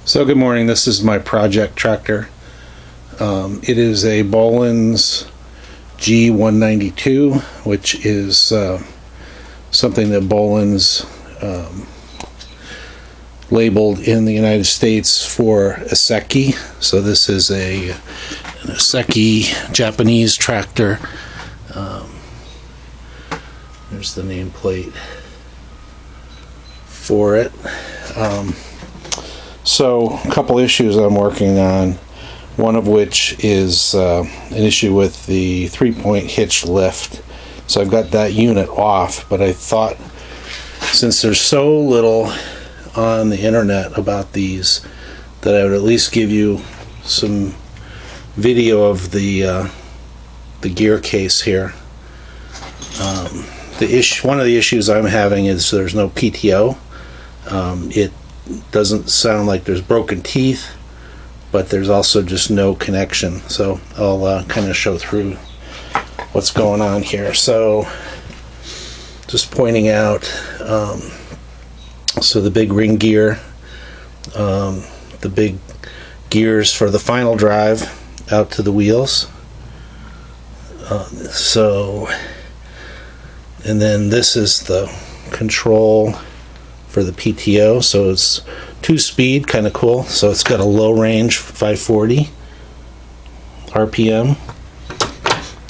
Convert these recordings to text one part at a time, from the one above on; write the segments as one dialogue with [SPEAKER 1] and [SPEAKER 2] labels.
[SPEAKER 1] So good morning, this is my project tractor. It is a Bolens G192, which is something that Bolens labeled in the United States for ISEKI. So this is an ISEKI Japanese tractor. There's the nameplate for it. So a couple issues I'm working on, one of which is an issue with the 3-point hitch lift. So I've got that unit off, but I thought since there's so little on the internet about these that I would at least give you some video of the gear case here. One of the issues I'm having is there's no PTO. It doesn't sound like there's broken teeth, but there's also just no connection. So I'll kind of show through what's going on here. So just pointing out, so the big ring gear, the big gears for the final drive out to the wheels. And then this is the control for the PTO, so it's 2-speed, kind of cool. So it's got a low range, 540 RPM,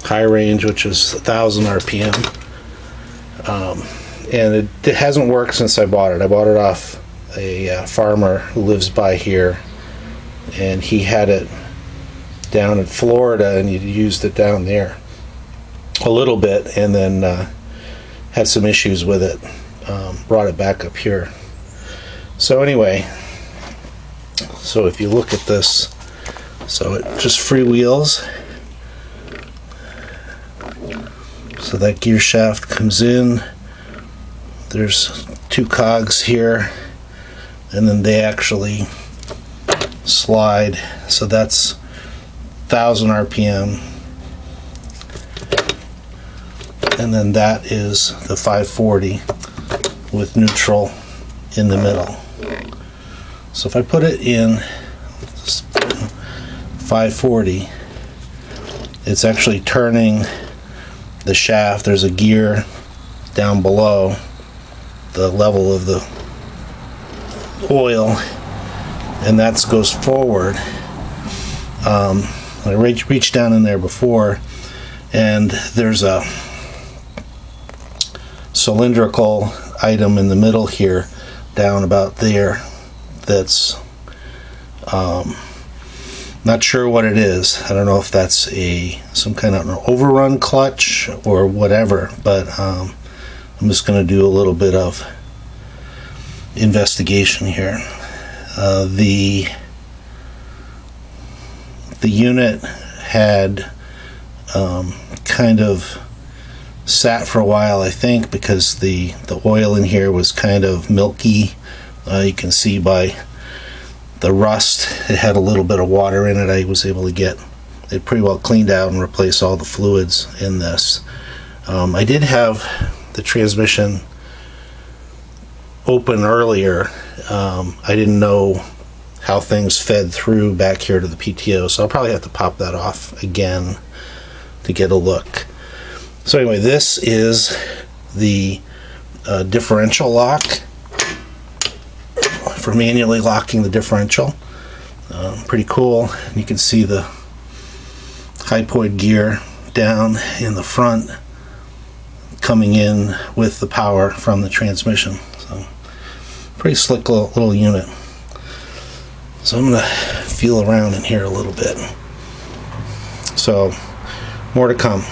[SPEAKER 1] high range, which is 1,000 RPM. And it hasn't worked since I bought it. I bought it off a farmer who lives by here, and he had it down in Florida, and he used it down there a little bit, and then had some issues with it. Brought it back up here. So anyway, so if you look at this, so it just freewheels. So that gear shaft comes in, there's 2 cogs here, and then they actually slide. So that's 1,000 RPM, and then that is the 540 with neutral in the middle. So if I put it in 540, it's actually turning the shaft. There's a gear down below the level of the oil, and that goes forward. I reached down in there before, and there's a cylindrical item in the middle here, down about there, that's not sure what it is. I don't know if that's some kind of an overrun clutch or whatever, but I'm just going to do a little bit of investigation here. The unit had kind of sat for a while, I think, because the oil in here was kind of milky. You can see by the rust, it had a little bit of water in it. I was able to get it pretty well cleaned out and replace all the fluids in this. I did have the transmission open earlier. I didn't know how things fed through back here to the PTO, so I'll probably have to pop that off again to get a look. So anyway, this is the differential lock for manually locking the differential. Pretty cool. You can see the high point gear down in the front coming in with the power from the transmission. So pretty slick little unit. So I'm going to feel around in here a little bit. So more to come.